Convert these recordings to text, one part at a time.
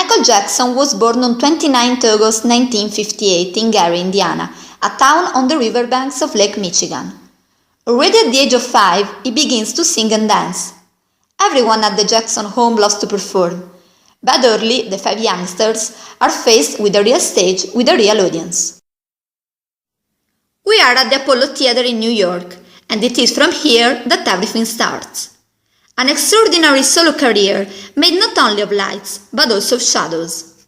Michael Jackson was born on 29 August 1958 in Gary, Indiana, a town on the riverbanks of Lake Michigan. Already at the age of 5, he begins to sing and dance. Everyone at the Jackson home loves to perform, but early the 5 youngsters are faced with a real stage with a real audience. We are at the Apollo Theater in New York, and it is from here that everything starts. An extraordinary solo career made not only of lights, but also of shadows.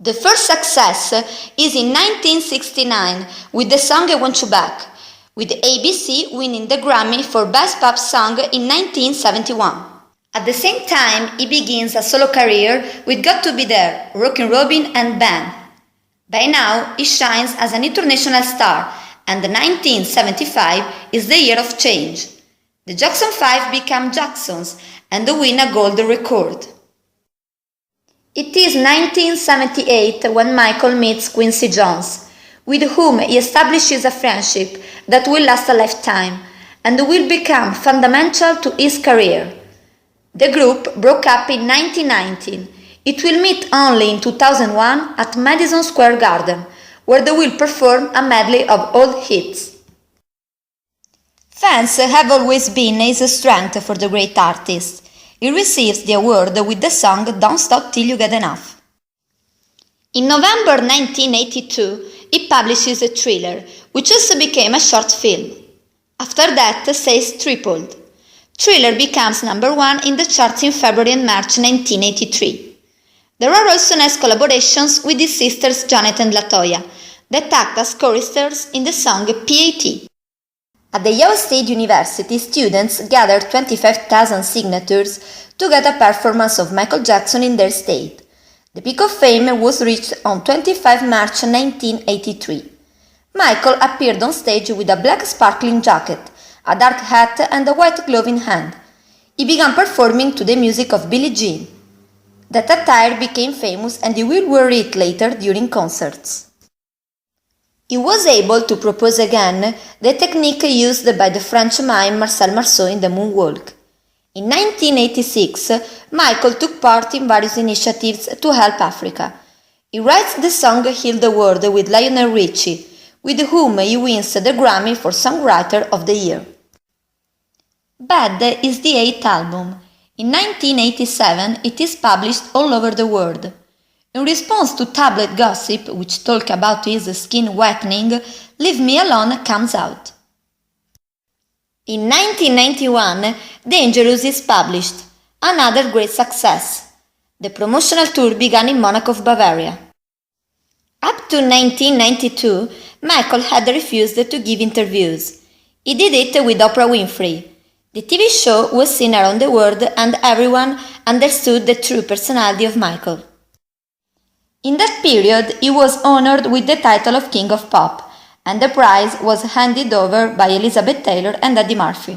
The first success is in 1969 with the song I Want You Back, with ABC winning the Grammy for Best Pop Song in 1971. At the same time, he begins a solo career with Got to Be There, Rockin' Robin and Ben. By now, he shines as an international star, and 1975 is the year of change. The Jackson 5 become Jacksons and win a gold record. It is 1978 when Michael meets Quincy Jones, with whom he establishes a friendship that will last a lifetime and will become fundamental to his career. The group broke up in 1919. It will meet only in 2001 at Madison Square Garden, where they will perform a medley of old hits. Fans have always been his strength for the great artist. He receives the award with the song Don't Stop Till You Get Enough. In November 1982, he publishes a Thriller, which also became a short film. After that, sales tripled. Thriller becomes number 1 in the charts in February and March 1983. There are also nice collaborations with his sisters Janet and Latoya, that act as choristers in the song P.A.T. At the Iowa State University, students gathered 25,000 signatures to get a performance of Michael Jackson in their state. The peak of fame was reached on 25 March 1983. Michael appeared on stage with a black sparkling jacket, a dark hat and a white glove in hand. He began performing to the music of Billie Jean. That attire became famous and he will wear it later during concerts. He was able to propose again the technique used by the French mime Marcel Marceau in the moonwalk. In 1986, Michael took part in various initiatives to help Africa. He writes the song Heal the World with Lionel Richie, with whom he wins the Grammy for Songwriter of the Year. Bad is the 8th album. In 1987, it is published all over the world. In response to tabloid gossip, which talk about his skin whitening, Leave Me Alone comes out. In 1991, Dangerous is published, another great success. The promotional tour began in Monaco of Bavaria. Up to 1992, Michael had refused to give interviews. He did it with Oprah Winfrey. The TV show was seen around the world and everyone understood the true personality of Michael. In that period, he was honored with the title of King of Pop, and the prize was handed over by Elizabeth Taylor and Eddie Murphy.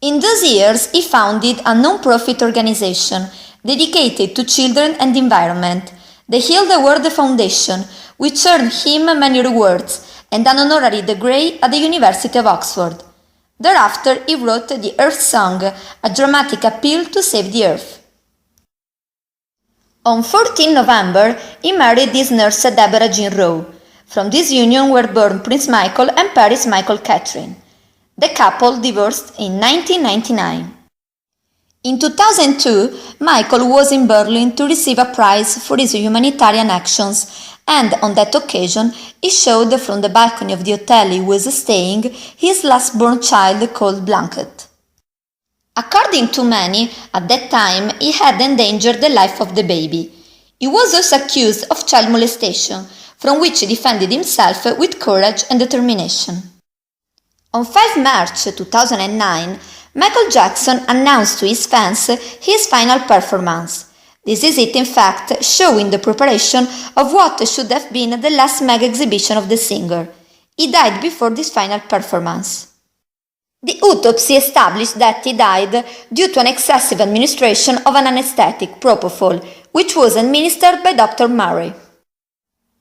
In those years, he founded a non-profit organization dedicated to children and the environment, the Heal the World Foundation, which earned him many rewards and an honorary degree at the University of Oxford. Thereafter, he wrote the Earth Song, a dramatic appeal to save the Earth. On 14 November, he married his nurse Deborah Jean Rowe. From this union were born Prince Michael and Paris Michael Catherine. The couple divorced in 1999. In 2002, Michael was in Berlin to receive a prize for his humanitarian actions, and on that occasion, he showed from the balcony of the hotel he was staying his last-born child called Blanket. According to many, at that time he had endangered the life of the baby. He was also accused of child molestation, from which he defended himself with courage and determination. On 5 March 2009, Michael Jackson announced to his fans his final performance. This is it, in fact, showing the preparation of what should have been the last mega exhibition of the singer. He died before this final performance. The autopsy established that he died due to an excessive administration of an anesthetic, propofol, which was administered by Dr. Murray.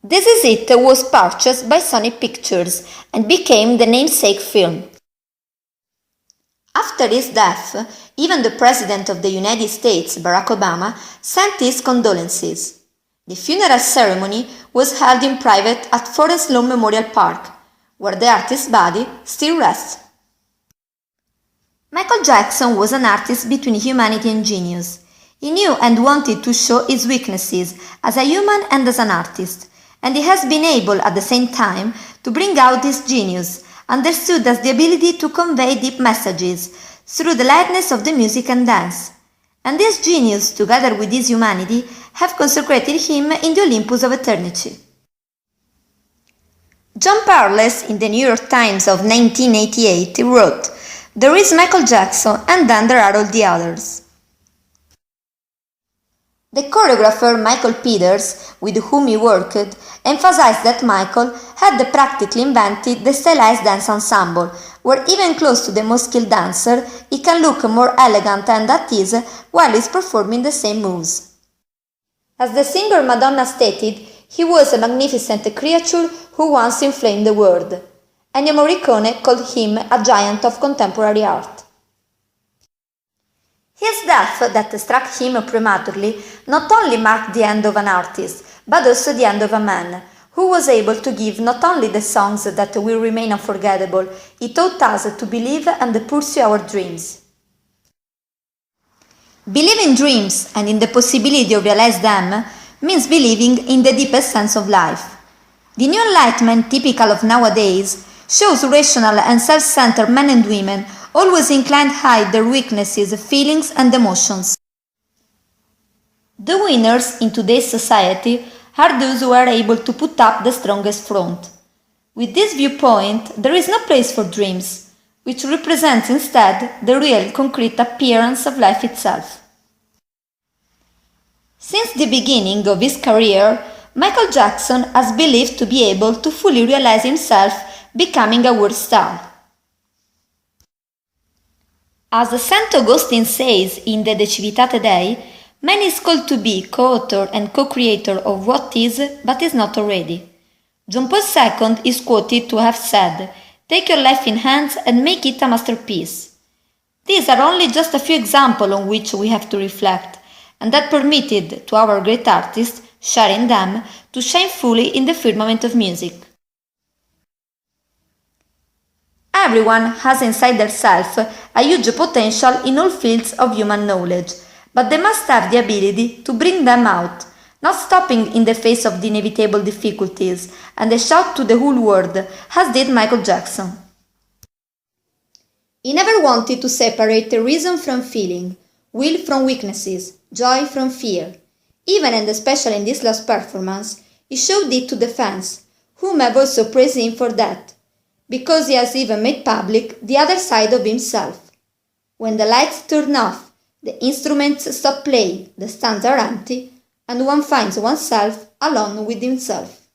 This Is It was purchased by Sony Pictures and became the namesake film. After his death, even the President of the United States, Barack Obama, sent his condolences. The funeral ceremony was held in private at Forest Lawn Memorial Park, where the artist's body still rests. Michael Jackson was an artist between humanity and genius. He knew and wanted to show his weaknesses as a human and as an artist, and he has been able at the same time to bring out his genius, understood as the ability to convey deep messages through the lightness of the music and dance. And this genius, together with his humanity, have consecrated him in the Olympus of eternity. John Parles, in the New York Times of 1988, wrote, "There is Michael Jackson, and then there are all the others." The choreographer Michael Peters, with whom he worked, emphasized that Michael had practically invented the stylized dance ensemble, where even close to the most skilled dancer, he can look more elegant and at ease while he's performing the same moves. As the singer Madonna stated, he was a magnificent creature who once inflamed the world. Ennio Morricone called him a giant of contemporary art. His death, that struck him prematurely, not only marked the end of an artist, but also the end of a man, who was able to give not only the songs that will remain unforgettable, he taught us to believe and pursue our dreams. Believing dreams and in the possibility of realize them means believing in the deepest sense of life. The new enlightenment typical of nowadays shows rational and self-centered men and women always inclined to hide their weaknesses, feelings and emotions. The winners in today's society are those who are able to put up the strongest front. With this viewpoint, there is no place for dreams, which represents instead the real concrete appearance of life itself. Since the beginning of his career, Michael Jackson has believed to be able to fully realize himself, becoming a world star. As St. Augustine says in the De Civitate Dei, man is called to be co-author and co-creator of what is but is not already. John Paul II is quoted to have said, "Take your life in hands and make it a masterpiece." These are only just a few examples on which we have to reflect, and that permitted to our great artists, sharing them, to shine fully in the firmament of music. Everyone has inside themselves a huge potential in all fields of human knowledge, but they must have the ability to bring them out, not stopping in the face of the inevitable difficulties, and they shout to the whole world, as did Michael Jackson. He never wanted to separate reason from feeling, will from weaknesses, joy from fear. Even and especially in this last performance, he showed it to the fans, whom have also praised him for that, because he has even made public the other side of himself. When the lights turn off, the instruments stop playing, the stands are empty, and one finds oneself alone with himself.